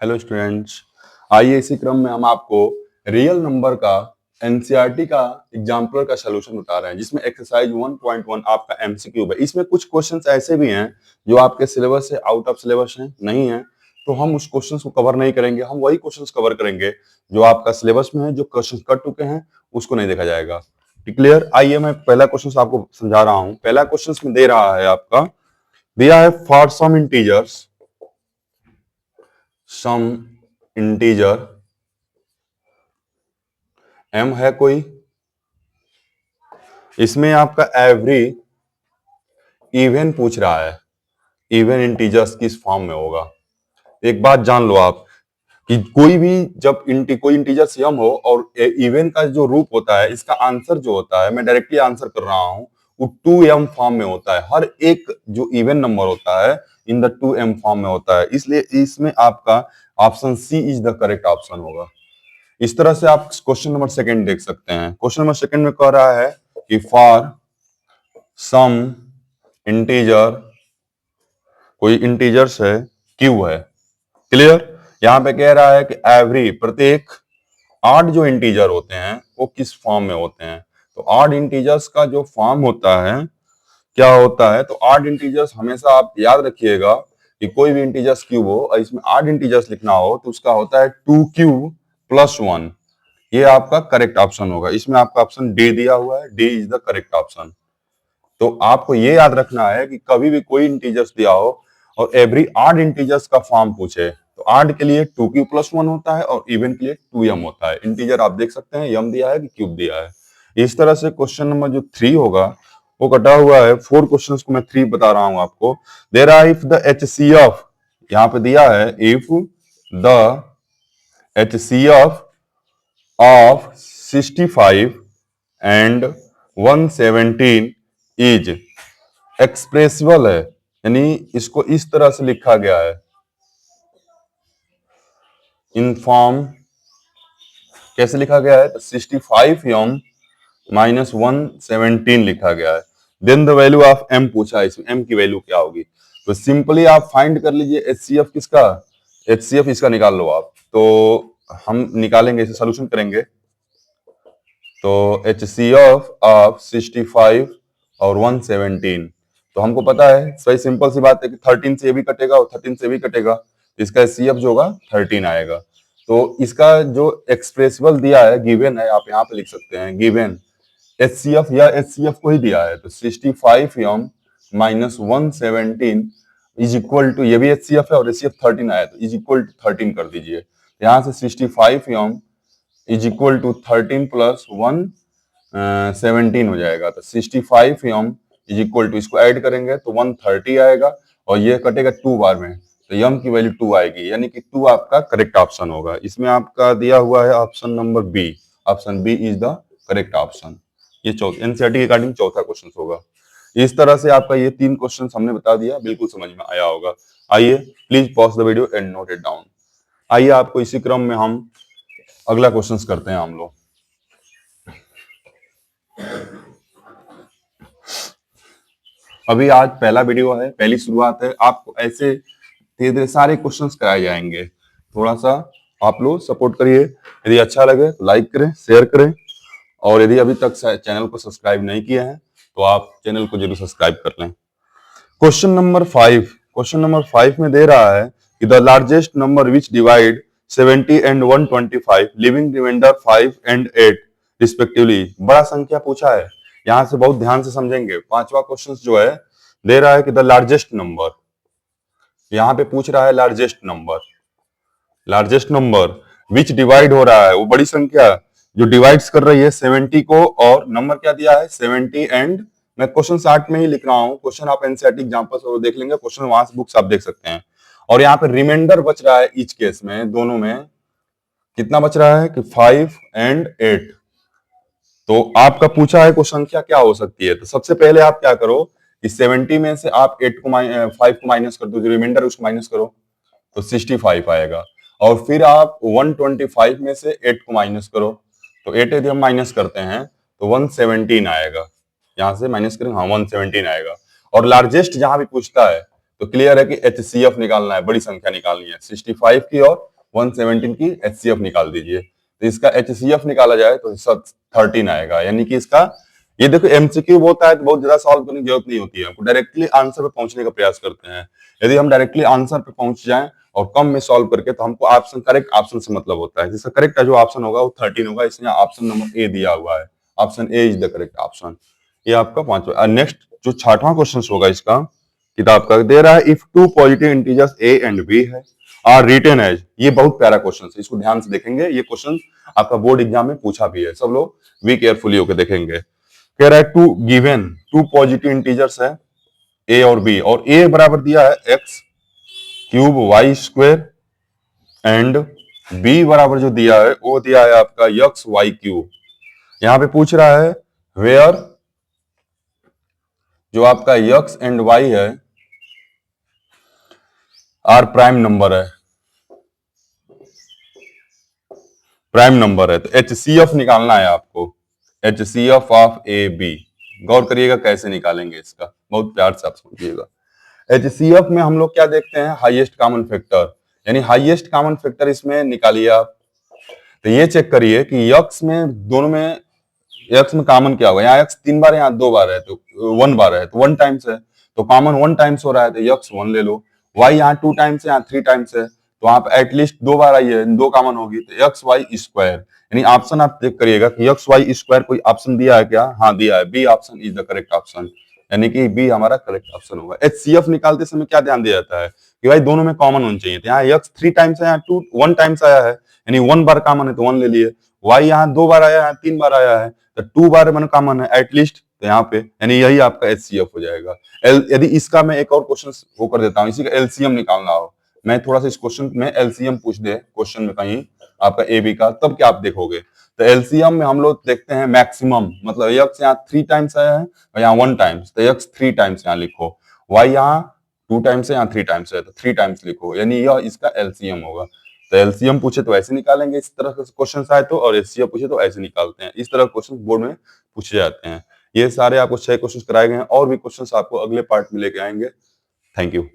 Hello students. आइए इसी क्रम में हम आपको रियल नंबर का एनसीईआरटी का एग्जाम्पलर का सलूशन बता रहे हैं, जिसमें एक्सरसाइज 1.1 आपका एमसीक्यू है। इसमें कुछ क्वेश्चंस ऐसे भी हैं जो आपके सिलेबस से आउट ऑफ सिलेबस हैं, नहीं है, तो हम उस क्वेश्चंस को कवर नहीं करेंगे। हम वही क्वेश्चंस कवर करेंगे जो आपका सिलेबस में है, जो क्वेश्चंस कर चुके हैं उसको नहीं देखा जाएगा। क्लियर? आइए मैं पहला क्वेश्चन आपको समझा रहा हूँ। पहला क्वेश्चन में दे रहा है, आपका दिया है फॉर सम इंटीजर m है कोई, इसमें आपका एवरी इवन पूछ रहा है, इवन इंटीजर्स किस फॉर्म में होगा। एक बात जान लो आप कि कोई भी जब कोई इंटीजर यम हो और इवन का जो रूप होता है, इसका आंसर जो होता है, मैं डायरेक्टली आंसर कर रहा हूं, वो 2m फॉर्म में होता है। हर एक जो इवन नंबर होता है इन द 2m फॉर्म में होता है, इसलिए इसमें आपका option C is the correct option होगा। इस तरह से आप क्वेश्चन नंबर सेकंड देख सकते हैं। क्वेश्चन नंबर सेकंड में कह रहा है कि फॉर सम इंटीजर, कोई इंटीजर्स है क्यू है। क्लियर? यहां पे कह रहा है कि एवरी, प्रत्येक 8 जो इंटीजर होते हैं वो किस फॉर्म में होते हैं। तो 8 इंटीजर्स का जो फॉर्म होता है क्या होता है, तो 8 इंटीजर्स हमेशा आप याद रखिएगा कि कोई भी इंटीजर्स क्यूब हो और इसमें 8 इंटीजर्स लिखना हो तो उसका होता है 2q + 1। ये आपका करेक्ट ऑप्शन होगा। इसमें आपका ऑप्शन डी दिया हुआ है, D is the correct option. तो आपको ये याद रखना है कि कभी भी कोई इंटीजर्स दिया हो और एवरी 8 इंटीजर्स का फॉर्म पूछे तो 8 के लिए 2q + 1 होता है और इवन के लिए 2m होता है। इंटीजर आप देख सकते हैं, यम दिया है कि क्यूब दिया है। इस तरह से क्वेश्चन नंबर जो 3 होगा वो कटा हुआ है। 4 क्वेश्चंस को मैं 3 बता रहा हूं आपको। दे रहा है इफ द HCF, यहां पे दिया है if the HCF of 65 and 117 is expressible है, यानी इसको इस तरह से लिखा गया है, इन फॉर्म कैसे लिखा गया है, 65m - 117 लिखा गया है। Then the value of m पूछा है, इसमें m की वैल्यू क्या होगी। तो सिंपली आप फाइंड कर लीजिए HCF किसका, HCF इसका निकाल लो आप। तो हम निकालेंगे, इसे सोल्यूशन करेंगे। तो HCF ऑफ 65 और 117, तो हमको पता है, सही सिंपल सी बात है कि 13 से ये भी कटेगा और 13 से भी कटेगा, इसका HCF जो होगा 13 आएगा। तो इसका जो एक्सप्रेसिबल दिया है, गिवन है, आप यहाँ पे लिख सकते हैं गिवन HCF या HCF को ही दिया है। तो 65m - 117 इज इक्वल टू, ये भी HCF है और HCF 13 आया तो इज इक्वल टू 13 कर दीजिए। यहाँ से 65m इज इक्वल टू 13 + 117 हो जाएगा। तो 65m इज इक्वल टू, इसको ऐड करेंगे तो 130 आएगा और ये कटेगा 2 बार में, तो यम की वैल्यू 2 आएगी, यानी कि 2 आपका करेक्ट ऑप्शन होगा। इसमें आपका दिया हुआ है option number B, option B is the correct option. ये एनसीईआरटी के अकॉर्डिंग चौथा क्वेश्चन होगा। इस तरह से आपका ये 3 क्वेश्चन हमने बता दिया, बिल्कुल समझ में आया होगा। आइए please pause the video and note it down. आइए आपको इसी क्रम में हम अगला क्वेश्चन करते हैं हम लोग। अभी आज पहला वीडियो है, पहली शुरुआत है। आपको ऐसे धीरे धीरे सारे क्वेश्चंस कराए जाएंगे। थोड़ा सा आप लोग सपोर्ट करिए। यदि अच्छा लगे तो लाइक करें, शेयर करें, और यदि अभी तक चैनल को सब्सक्राइब नहीं किया है तो आप चैनल को जरूर सब्सक्राइब कर लें। क्वेश्चन नंबर 5, क्वेश्चन नंबर 5 में दे रहा है कि the largest number which divide 70 and 125 leaving remainder 5 and 8 respectively. बड़ा संख्या पूछा है, यहां से बहुत ध्यान से समझेंगे। पांचवा क्वेश्चन जो है दे रहा है कि द लार्जेस्ट नंबर, यहां पे पूछ रहा है largest number, largest number which divide हो रहा है, वो बड़ी संख्या जो डिवाइड्स कर रही है 70 को, और नंबर क्या दिया है 70 एंड, मैं क्वेश्चन 60 में ही लिख रहा हूं। क्वेश्चन आप एनसीईआरटी एग्जांपल से देख लेंगे, क्वेश्चन वहां से बुक्स आप देख सकते हैं। और यहाँ पे रिमाइंडर बच रहा है, ईच केस में दोनों में कितना बच रहा है कि 5 and 8। तो आपका पूछा है को संख्या क्या हो सकती है। तो सबसे पहले आप क्या करो कि 70 में से आप 5 को माइनस कर दो, जो रिमाइंडर उसको माइनस करो तो 65 आएगा। और फिर आप 125 में से 8 को माइनस करो, तो 8 यदि हम माइनस करते हैं तो 117 आएगा। यहां से माइनस करेंगे, हाँ 117 आएगा। और लार्जेस्ट जहां भी पूछता है तो क्लियर है कि HCF निकालना है, बड़ी संख्या निकालनी है, 65 की और 117 की HCF निकाल दीजिए। तो इसका HCF निकाला जाए तो सब 13 आएगा, यानी कि इसका ये देखो MCQ होता है तो बहुत ज्यादा सॉल्व करने की जरूरत नहीं होती है, हमको डायरेक्टली आंसर पे पहुंचने का प्रयास करते हैं। यदि हम डायरेक्टली आंसर पे पहुंच जाएं और कम में सॉल्व करके, तो हमको ऑप्शन करेक्ट ऑप्शन से मतलब होता है, जिसका करेक्ट जो ऑप्शन होगा वो 13 होगा, इसलिए ऑप्शन नंबर ए दिया हुआ है, option A is the correct option. ये आपका पांचवा। नेक्स्ट जो छठवां क्वेश्चन होगा इसका किताब का दे रहा है, if two positive integers A and B है आर रिटेन एज, ये बहुत प्यारा क्वेश्चन है, इसको ध्यान से देखेंगे, ये क्वेश्चन आपका बोर्ड एग्जाम में पूछा भी है, सब लोग भी केयरफुली होकर देखेंगे। कह रहा है two given two positive integers है ए और बी, और ए बराबर दिया है x cube y square and B बराबर जो दिया है वो दिया है आपका एक्स वाई क्यूब। यहां पे पूछ रहा है वेयर जो आपका एक्स एंड वाई है आर प्राइम नंबर है, प्राइम नंबर है, तो HCF निकालना है आपको, HCF ऑफ ए बी। गौर करिएगा कैसे निकालेंगे इसका, बहुत प्यार से आप समझिएगा। HCF में हम लोग क्या देखते हैं, हाईएस्ट कॉमन फैक्टर, यानी हाईएस्ट कॉमन फैक्टर इसमें निकालिए आप। तो ये चेक करिए कि यक्स में दोनों में एक्स में कॉमन क्या होगा, यहाँ एक्स 3 बार है, यहाँ 2 बार है, तो 1 बार है, तो 1 टाइम्स है, तो कॉमन 1 टाइम्स हो रहा है, तो एक्स 1 ले लो। वाई यहाँ 2 टाइम्स है, यहाँ 3 टाइम्स है, तो आप एटलीस्ट 2 बार आई है, 2 कॉमन होगी, तो एक्स वाई स्क्वायर, यानी ऑप्शन आप चेक करिएगा कि एक्स वाई स्क्वायर कोई ऑप्शन दिया है क्या, हाँ दिया है, B option is the correct option, यानी कि बी हमारा करेक्ट ऑप्शन होगा। HCF निकालते समय क्या ध्यान दिया जाता है कि भाई दोनों में कॉमन होना चाहिए, तो यहाँ एक्स 3 टाइम्स है, यहाँ 1 टाइम्स आया है, यानी 1 बार कॉमन है तो 1 ले लिए। वाई यहाँ 2 बार आया है, 3 बार आया है, तो 2 बार मन कॉमन है एटलीस्ट, तो यहाँ पे यानी यही आपका HCF हो जाएगा। यदि इसका मैं एक और क्वेश्चन वो कर देता हूँ, इसी का LCM निकालना हो, मैं थोड़ा सा इस क्वेश्चन में LCM पूछ दे क्वेश्चन में कहीं आपका AB का, तब क्या आप देखोगे। तो LCM में हम लोग देखते हैं मैक्सिमम, मतलब एक्स यहाँ 3 टाइम्स आया है और यहाँ 1 टाइम्स, तो एक्स 3 टाइम्स यहाँ लिखो, वाई यहाँ 2 टाइम्स है, यहाँ 3 टाइम्स है, तो 3 टाइम्स लिखो, यानी यह इसका LCM होगा। तो LCM पूछे तो ऐसे निकालेंगे, इस तरह के क्वेश्चन आए तो, और HCF पूछे तो ऐसे निकालते हैं, इस तरह क्वेश्चन बोर्ड में पूछे जाते हैं। ये सारे आपको 6 क्वेश्चन कराए गए हैं, और भी क्वेश्चन आपको अगले पार्ट में लेके आएंगे। Thank you.